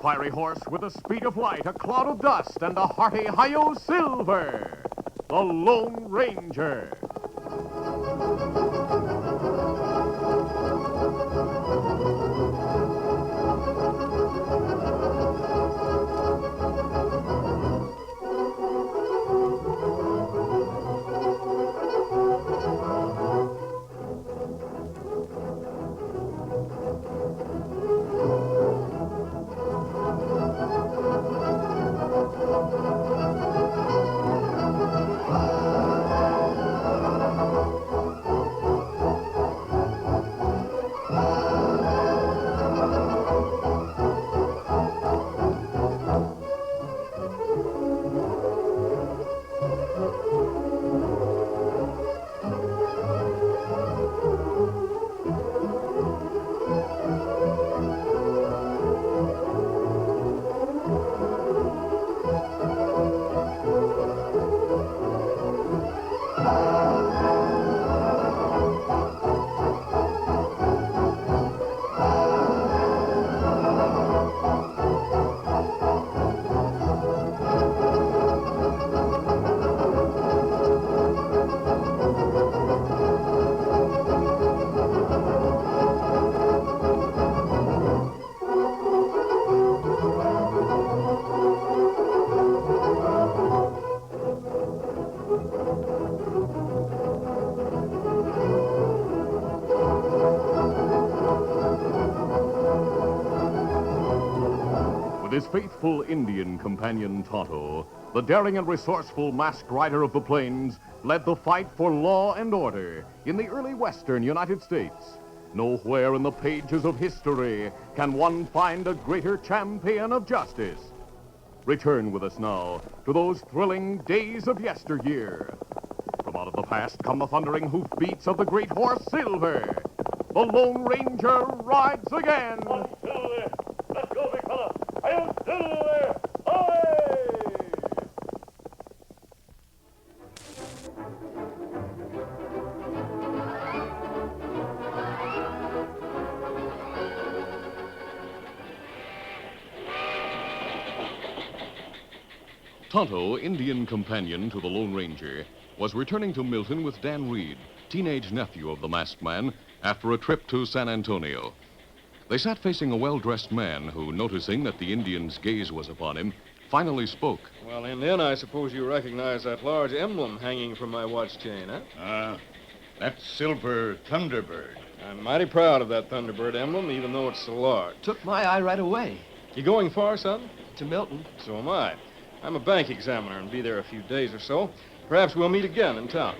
fiery horse with the speed of light, a cloud of dust, and a hearty hi-yo silver, the Lone Ranger. His faithful Indian companion Tonto, the daring and resourceful masked rider of the plains, led the fight for law and order in the early western United States. Nowhere in the pages of history can one find a greater champion of justice. Return with us now to those thrilling days of yesteryear. From out of the past come the thundering hoofbeats of the great horse Silver. The Lone Ranger rides again. On Silver! Let's go, big fella! I am Silver! Away! Tonto, Indian companion to the Lone Ranger, was returning to Milton with Dan Reed, teenage nephew of the masked man, after a trip to San Antonio. They sat facing a well-dressed man who, noticing that the Indian's gaze was upon him, finally spoke. Well, Indian, I suppose you recognize that large emblem hanging from my watch chain, huh? That's silver Thunderbird. I'm mighty proud of that Thunderbird emblem, even though it's so large. Took my eye right away. You going far, son? To Milton. So am I. I'm a bank examiner and be there a few days or so. Perhaps we'll meet again in town.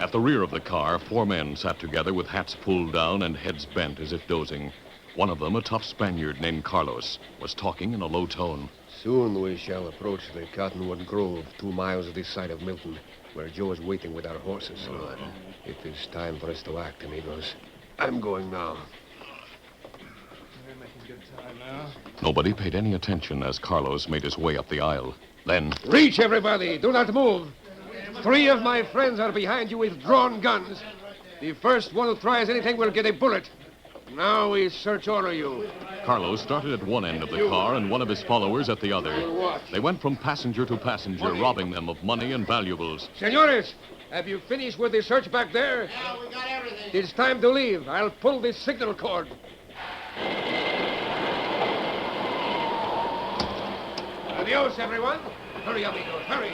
At the rear of the car, four men sat together with hats pulled down and heads bent as if dozing. One of them, a tough Spaniard named Carlos, was talking in a low tone. Soon we shall approach the Cottonwood Grove, 2 miles this side of Milton, where Joe is waiting with our horses. It is time for us to act, amigos. I'm going now. We're making good time now. Nobody paid any attention as Carlos made his way up the aisle. Then... Reach, everybody! Do not move! 3 of my friends are behind you with drawn guns. The first one who tries anything will get a bullet. Now we search order you. Carlos started at one end of the car and one of his followers at the other. They went from passenger to passenger, robbing them of money and valuables. Senores, have you finished with the search back there? Yeah, we got everything. It's time to leave. I'll pull the signal cord. Adios, everyone. Hurry, amigos, hurry.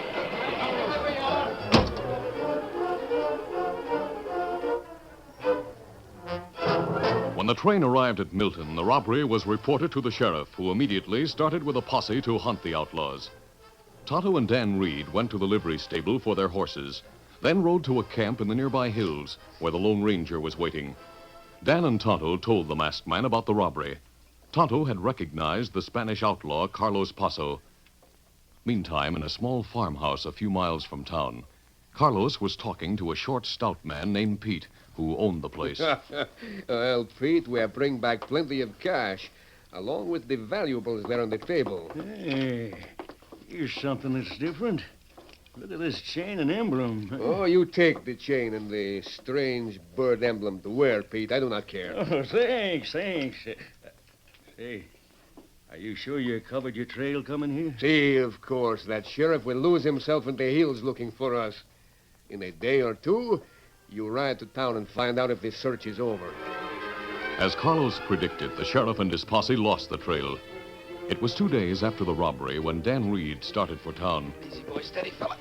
When the train arrived at Milton, the robbery was reported to the sheriff, who immediately started with a posse to hunt the outlaws. Tonto and Dan Reed went to the livery stable for their horses, then rode to a camp in the nearby hills where the Lone Ranger was waiting. Dan and Tonto told the masked man about the robbery. Tonto had recognized the Spanish outlaw Carlos Paso. Meantime, in a small farmhouse a few miles from town, Carlos was talking to a short, stout man named Pete, who owned the place. Well, Pete, we have bring back plenty of cash, along with the valuables there on the table. Hey, here's something that's different. Look at this chain and emblem. Oh, you take the chain and the strange bird emblem to wear, Pete. I do not care. Oh, thanks. Hey, are you sure you covered your trail coming here? See, of course, that sheriff will lose himself in the hills looking for us. In a day or two, you ride to town and find out if this search is over. As Carlos predicted, the sheriff and his posse lost the trail. It was 2 days after the robbery when Dan Reed started for town. Easy, boy. Steady, fella.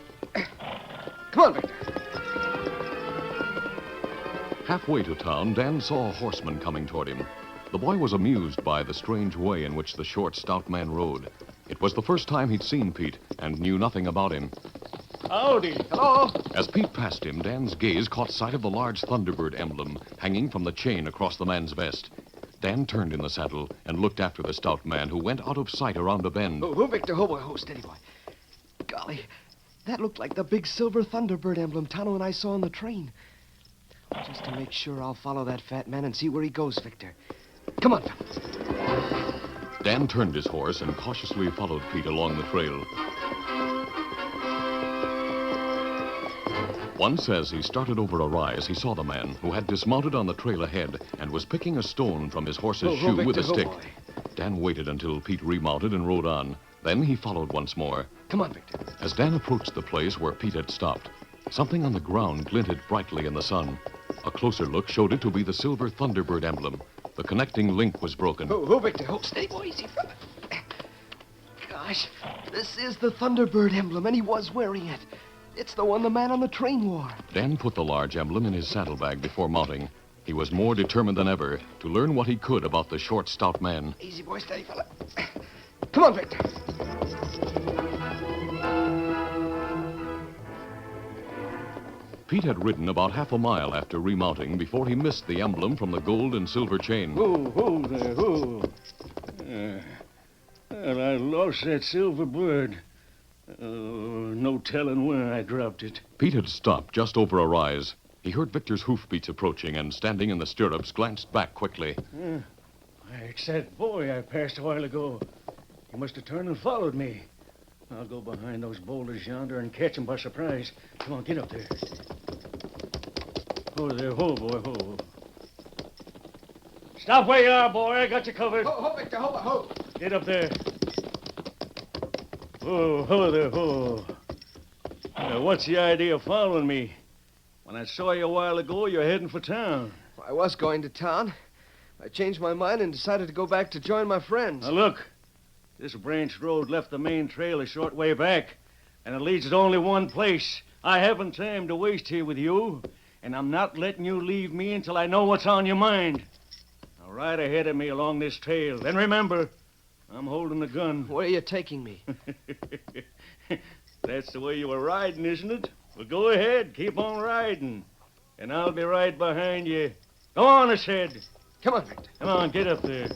Come on, Victor. Halfway to town, Dan saw a horseman coming toward him. The boy was amused by the strange way in which the short, stout man rode. It was the first time he'd seen Pete and knew nothing about him. Howdy. Hello. As Pete passed him, Dan's gaze caught sight of the large Thunderbird emblem hanging from the chain across the man's vest. Dan turned in the saddle and looked after the stout man, who went out of sight around a bend. Oh, Victor. Oh, steady, boy. Golly, that looked like the big silver Thunderbird emblem Tonto and I saw on the train. Just to make sure, I'll follow that fat man and see where he goes, Victor. Come on, fellas. Dan turned his horse and cautiously followed Pete along the trail. Once, as he started over a rise, he saw the man, who had dismounted on the trail ahead and was picking a stone from his horse's shoe with a stick. Boy. Dan waited until Pete remounted and rode on. Then he followed once more. Come on, Victor. As Dan approached the place where Pete had stopped, something on the ground glinted brightly in the sun. A closer look showed it to be the silver Thunderbird emblem. The connecting link was broken. Oh, Victor. Oh, steady, boy. Easy, fella. Gosh, this is the Thunderbird emblem, and he was wearing it. It's the one the man on the train wore. Dan put the large emblem in his saddlebag before mounting. He was more determined than ever to learn what he could about the short, stout man. Easy, boy. Steady, fella. Come on, Victor. Pete had ridden about half a mile after remounting before he missed the emblem from the gold and silver chain. Whoa there, whoa. Well, I lost that silver bird. No telling where I dropped it. Pete had stopped just over a rise. He heard Victor's hoofbeats approaching and, standing in the stirrups, glanced back quickly. It's that boy I passed a while ago. He must have turned and followed me. I'll go behind those boulders yonder and catch him by surprise. Come on, get up there. Ho there, ho, boy, ho. Stop where you are, boy. I got you covered. Ho, Victor. Ho. Get up there. Ho there, ho. What's the idea of following me? When I saw you a while ago, you're heading for town. I was going to town. I changed my mind and decided to go back to join my friends. Now, look. This branch road left the main trail a short way back, and it leads to only one place. I haven't time to waste here with you, and I'm not letting you leave me until I know what's on your mind. Now, ride ahead of me along this trail. Then remember, I'm holding the gun. Where are you taking me? That's the way you were riding, isn't it? Well, go ahead. Keep on riding, and I'll be right behind you. Go on ahead. Come on, Victor. Come on, get up there.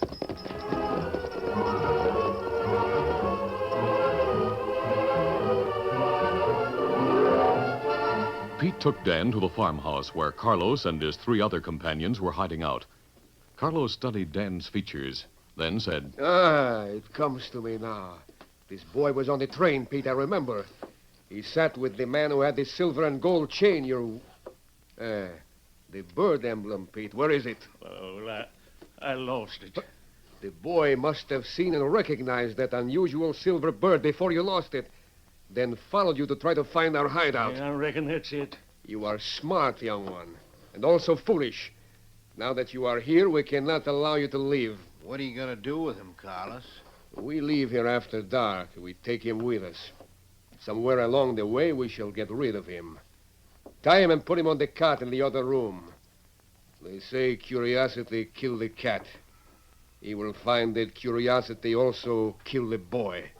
Pete took Dan to the farmhouse where Carlos and his 3 other companions were hiding out. Carlos studied Dan's features, then said, It comes to me now. This boy was on the train, Pete, I remember. He sat with the man who had the silver and gold chain. The bird emblem, Pete. Where is it? Oh, I lost it. The boy must have seen and recognized that unusual silver bird before you lost it, then followed you to try to find our hideout. Yeah, I reckon that's it. You are smart, young one, and also foolish. Now that you are here, we cannot allow you to leave. What are you going to do with him, Carlos? We leave here after dark. We take him with us. Somewhere along the way, we shall get rid of him. Tie him and put him on the cot in the other room. They say curiosity killed the cat. He will find that curiosity also killed the boy.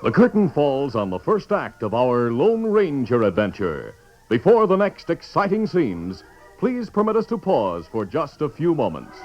The curtain falls on the first act of our Lone Ranger adventure. Before the next exciting scenes, please permit us to pause for just a few moments.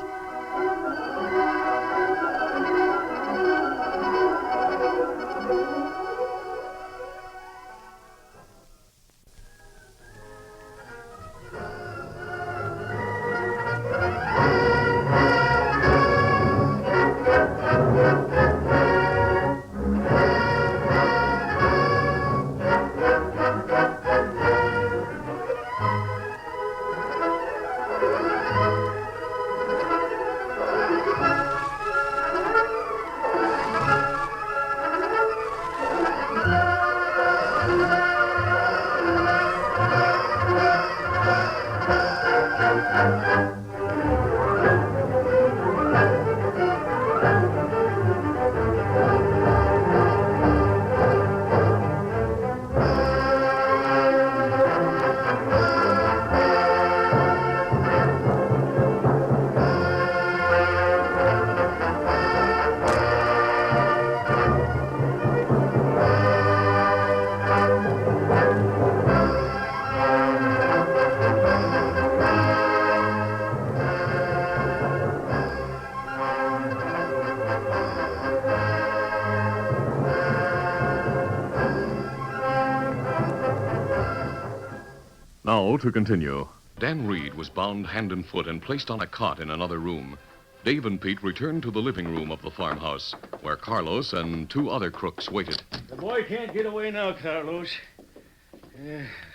Now to continue. Dan Reed was bound hand and foot and placed on a cot in another room. Dave and Pete returned to the living room of the farmhouse, where Carlos and 2 other crooks waited. The boy can't get away now, Carlos.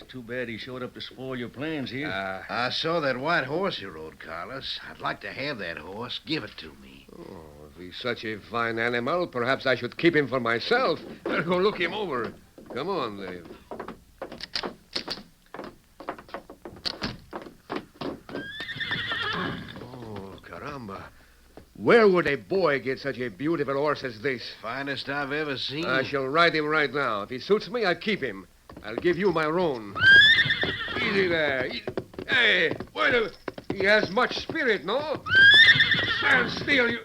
Too bad he showed up to spoil your plans here. I saw that white horse you rode, Carlos. I'd like to have that horse. Give it to me. Oh, if he's such a fine animal, perhaps I should keep him for myself. Better go look him over. Come on, Dave. Oh, caramba. Where would a boy get such a beautiful horse as this? Finest I've ever seen. I shall ride him right now. If he suits me, I'll keep him. I'll give you my roan. Easy there. Hey, wait a... He has much spirit, no? Stand still, you...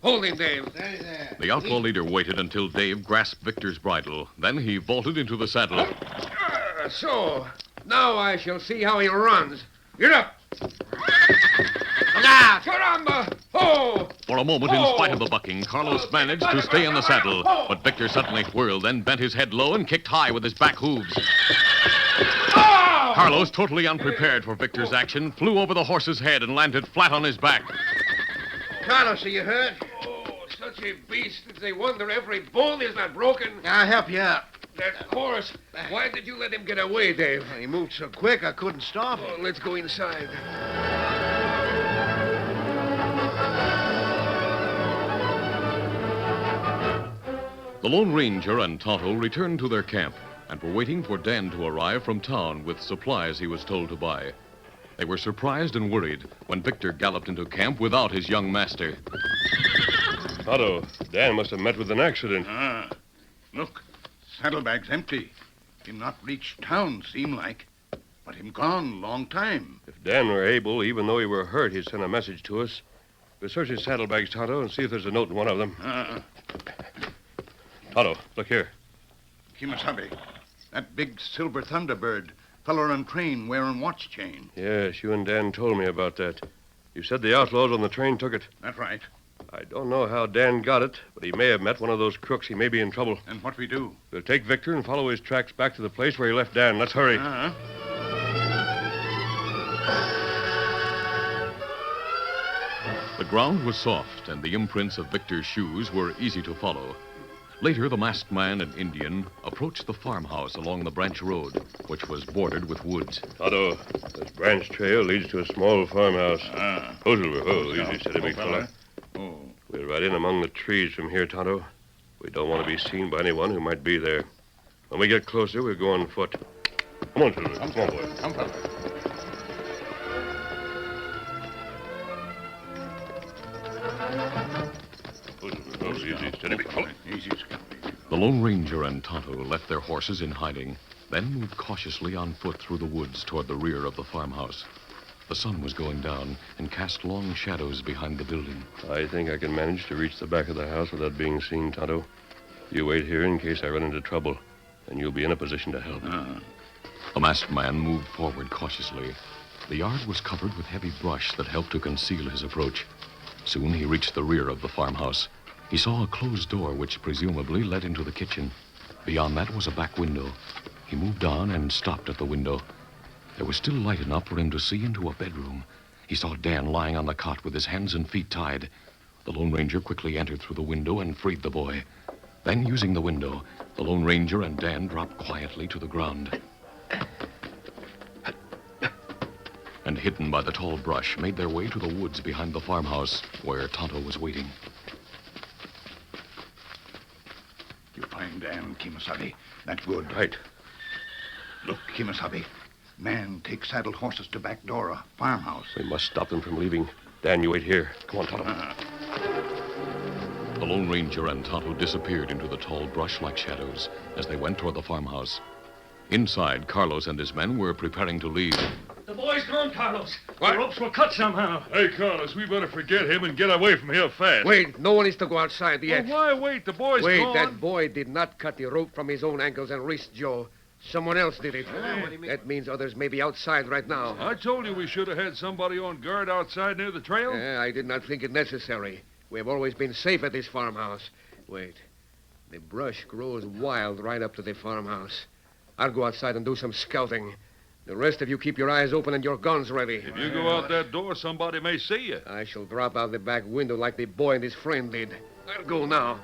Hold him, Dave. Steady there. The outlaw leader waited until Dave grasped Victor's bridle. Then he vaulted into the saddle. So, now I shall see how he runs. Get up. Look out! Caramba! Oh! For a moment, in spite of the bucking, Carlos managed to stay in the saddle. But Victor suddenly whirled, then bent his head low and kicked high with his back hooves. Carlos, totally unprepared for Victor's action, flew over the horse's head and landed flat on his back. Carlos, are you hurt? Oh, such a beast. It's a wonder every bone is not broken. I'll help you out. That horse. Why did you let him get away, Dave? He moved so quick I couldn't stop him. Oh, let's go inside. The Lone Ranger and Tonto returned to their camp and were waiting for Dan to arrive from town with supplies he was told to buy. They were surprised and worried when Victor galloped into camp without his young master. Tonto, Dan must have met with an accident. Look, saddlebag's empty. Him not reached town, seem like. But him gone long time. If Dan were able, even though he were hurt, he'd send a message to us. We'll search his saddlebags, Tonto, and see if there's a note in one of them. Tonto, look here. Kimasabi, that big silver Thunderbird, feller on train wearing watch chain. Yes, you and Dan told me about that. You said the outlaws on the train took it. That's right. I don't know how Dan got it, but he may have met one of those crooks. He may be in trouble. And what we do? We'll take Victor and follow his tracks back to the place where he left Dan. Let's hurry. The ground was soft, and the imprints of Victor's shoes were easy to follow. Later, the masked man and Indian approached the farmhouse along the branch road, which was bordered with woods. Tonto, this branch trail leads to a small farmhouse. Easy, steady, big fella. Oh. We'll ride in among the trees from here, Tonto. We don't want to be seen by anyone who might be there. When we get closer, we'll go on foot. Come on, Silver. Come on, boy. Come, fella. Easy, steady, big fella. Easy, The Lone Ranger and Tonto left their horses in hiding, then moved cautiously on foot through the woods toward the rear of the farmhouse. The sun was going down and cast long shadows behind the building. I think I can manage to reach the back of the house without being seen, Tonto. You wait here in case I run into trouble, and you'll be in a position to help. The masked man moved forward cautiously. The yard was covered with heavy brush that helped to conceal his approach. Soon he reached the rear of the farmhouse. He saw a closed door which presumably led into the kitchen. Beyond that was a back window. He moved on and stopped at the window. There was still light enough for him to see into a bedroom. He saw Dan lying on the cot with his hands and feet tied. The Lone Ranger quickly entered through the window and freed the boy. Then, using the window, the Lone Ranger and Dan dropped quietly to the ground. And, hidden by the tall brush, made their way to the woods behind the farmhouse, where Tonto was waiting. You find Dan, Kimasabi. That's good. Right. Look, Kimasabi. Man takes saddle horses to back door of farmhouse. We must stop them from leaving. Dan, you wait here. Come on, Tonto. The Lone Ranger and Tonto disappeared into the tall brush like shadows as they went toward the farmhouse. Inside, Carlos and his men were preparing to leave. The boy's gone, Carlos. What? The ropes were cut somehow. Hey, Carlos, we better forget him and get away from here fast. Wait, no one is to go outside yet. Well, why wait? The boy's Wait, gone. that boy did not cut the rope from his own ankles and wrist, Joe. Someone else did it. What do you mean? That means others may be outside right now. I told you we should have had somebody on guard outside near the trail. I did not think it necessary. We have always been safe at this farmhouse. Wait. The brush grows wild right up to the farmhouse. I'll go outside and do some scouting. The rest of you keep your eyes open and your guns ready. If you go out that door, somebody may see you. I shall drop out the back window like the boy and his friend did. I'll go now.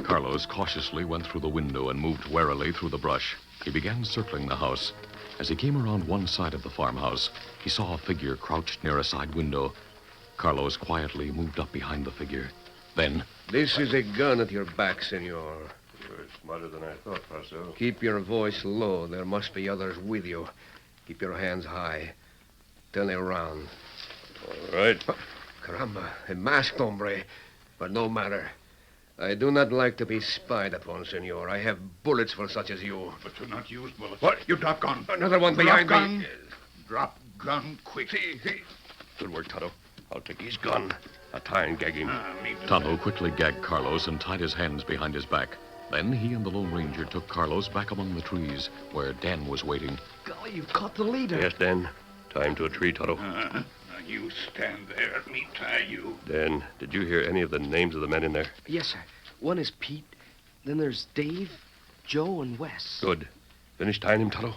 Carlos cautiously went through the window and moved warily through the brush. He began circling the house. As he came around one side of the farmhouse, he saw a figure crouched near a side window. Carlos quietly moved up behind the figure. Then... This is a gun at your back, senor. You're smarter than I thought, Paso. Keep your voice low. There must be others with you. Keep your hands high. Turn around. All right. Caramba, a masked hombre. But no matter. I do not like to be spied upon, senor. I have bullets for such as you. But do not use bullets. What? You drop gun. Another one Drop behind gun. me. Drop gun quick. Good work, Tonto. I'll take his gun. I'll tie and gag him. Tonto quickly gagged Carlos and tied his hands behind his back. Then he and the Lone Ranger took Carlos back among the trees where Dan was waiting. Golly, you've caught the leader. Yes, Dan. Tie him to a tree, Tonto. Now you stand there. Let me tie you. Dan, did you hear any of the names of the men in there? Yes, sir. One is Pete. Then there's Dave, Joe, and Wes. Good. Finish tying him, Tonto?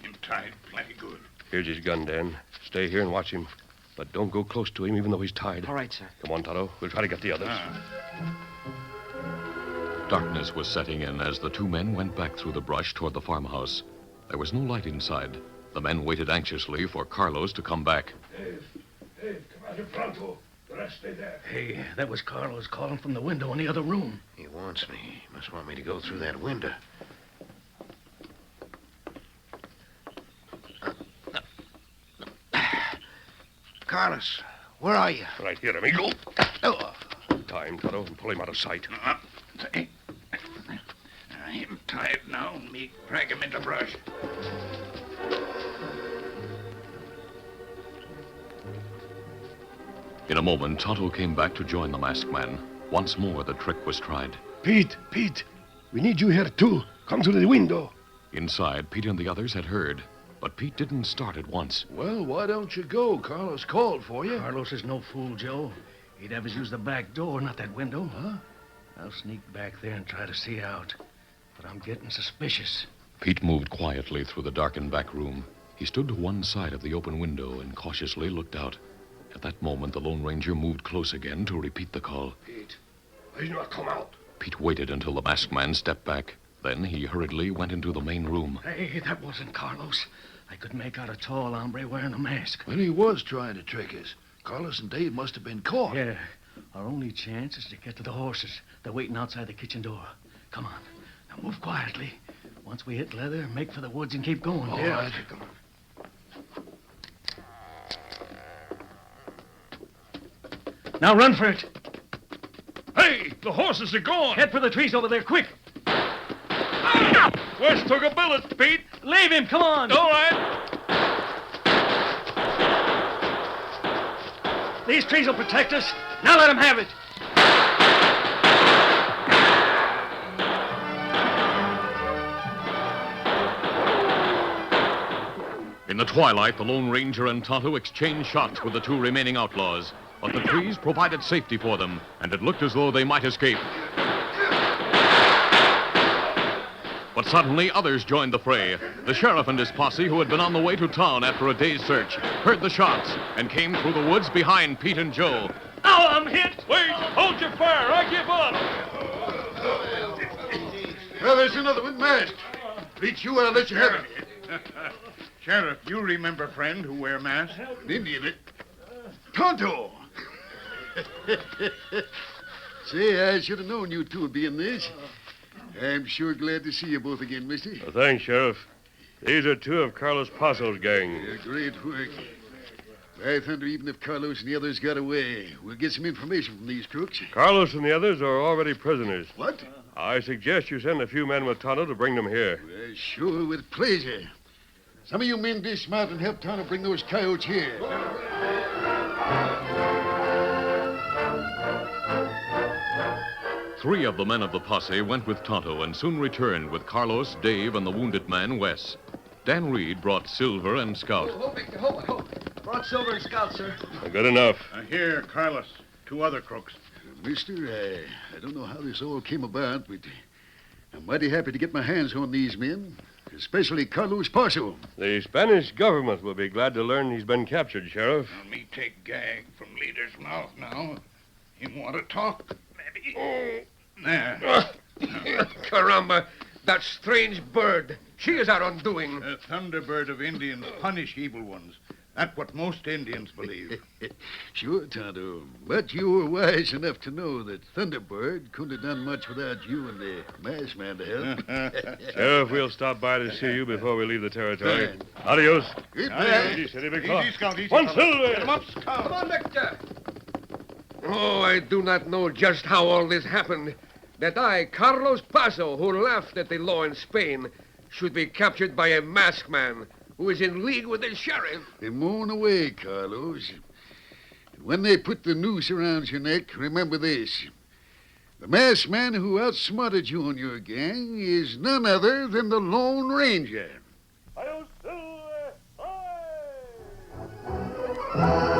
Him tied plenty good. Here's his gun, Dan. Stay here and watch him. But don't go close to him, even though he's tied. All right, sir. Come on, Tonto. We'll try to get the others. Darkness was setting in as the two men went back through the brush toward the farmhouse. There was no light inside. The men waited anxiously for Carlos to come back. Dave, come out in pronto. The rest stay there. Hey, that was Carlos calling from the window in the other room. He wants me. He must want me to go through that window. Carlos, where are you? Right here, amigo. Oh, Tie him, Tonto, and pull him out of sight. Him tied now. Me drag him into brush. In a moment, Tonto came back to join the masked man. Once more, the trick was tried. Pete, we need you here, too. Come to the window. Inside, Pete and the others had heard, but Pete didn't start at once. Well, why don't you go? Carlos called for you. Carlos is no fool, Joe. He'd have us use the back door, not that window. Huh? I'll sneak back there and try to see out. But I'm getting suspicious. Pete moved quietly through the darkened back room. He stood to one side of the open window and cautiously looked out. At that moment, the Lone Ranger moved close again to repeat the call. Pete, why did you not come out? Pete waited until the masked man stepped back. Then he hurriedly went into the main room. Hey, that wasn't Carlos. I could make out a tall hombre wearing a mask. Well, he was trying to trick us. Carlos and Dave must have been caught. Yeah. Our only chance is to get to the horses. They're waiting outside the kitchen door. Come on. Now move quietly. Once we hit leather, make for the woods and keep going. All Yeah. right. Come on. Now run for it. Hey, the horses are gone. Head for the trees over there, quick. West took a bullet, Pete. Leave him, come on. All right. These trees will protect us. Now let him have it. In the twilight, the Lone Ranger and Tonto exchanged shots with the two remaining outlaws. But the trees provided safety for them, and it looked as though they might escape. But suddenly, others joined the fray. The sheriff and his posse, who had been on the way to town after a day's search, heard the shots and came through the woods behind Pete and Joe. Oh, I'm hit. Wait, hold your fire. I give up. Well, there's another one masked. Pete, you, I'll let you have it. Sheriff, you remember friend who wear mask? Indian it. Tonto! Say, I should have known you two would be in this. I'm sure glad to see you both again, mister. Well, thanks, Sheriff. These are two of Carlos Paso's gang. Great work. By thunder, even if Carlos and the others got away, we'll get some information from these crooks. Carlos and the others are already prisoners. What? I suggest you send a few men with Tonto to bring them here. Well, sure, with pleasure. Some of you men dismount and help Tonto bring those coyotes here. Three of the men of the posse went with Tonto and soon returned with Carlos, Dave, and the wounded man, Wes. Dan Reed brought Silver and Scout. Brought Silver and Scout, sir. Good enough. Here, Carlos. Two other crooks. Mister, I don't know how this all came about, but I'm mighty happy to get my hands on these men, especially Carlos Paso. The Spanish government will be glad to learn he's been captured, Sheriff. Now, me take gag from leader's mouth now. Him want to talk, maybe? There. Caramba, that strange bird. She is our undoing. The Thunderbird of Indians punish evil ones. That's what most Indians believe. Sure, Tonto. But you were wise enough to know that Thunderbird couldn't have done much without you and the masked man to help. Sheriff, we'll stop by to see you before we leave the territory. Adios. Goodbye. Easy, steady, big fella. Easy, Scout, easy. One fella. silver. Get him up, Scout. Come on, Victor. Oh, I do not know just how all this happened. That I, Carlos Paso, who laughed at the law in Spain, should be captured by a masked man who is in league with the sheriff. They moan away, Carlos. When they put the noose around your neck, remember this. The masked man who outsmarted you and your gang is none other than the Lone Ranger. Hi-yo, Silver! Hi!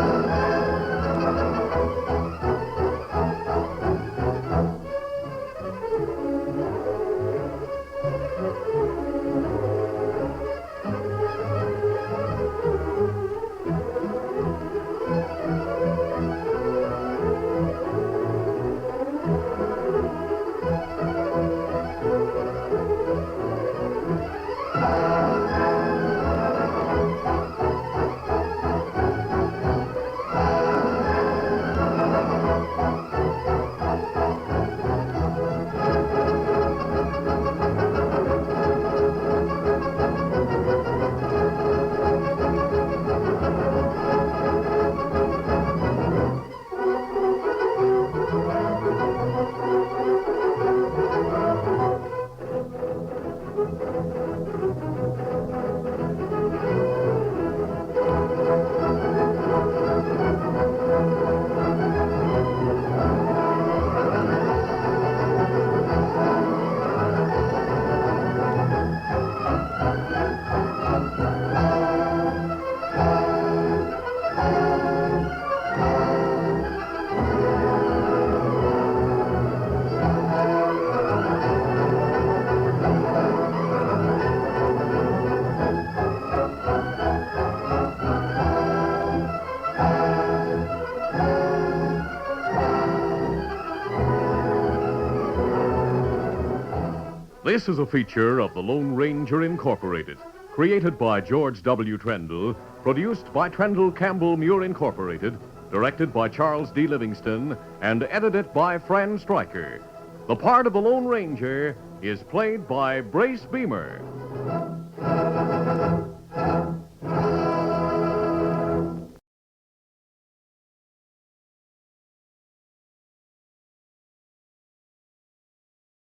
This is a feature of the Lone Ranger Incorporated, created by George W. Trendle, produced by Trendle Campbell Muir Incorporated, directed by Charles D. Livingston, and edited by Fran Stryker. The part of the Lone Ranger is played by Brace Beamer.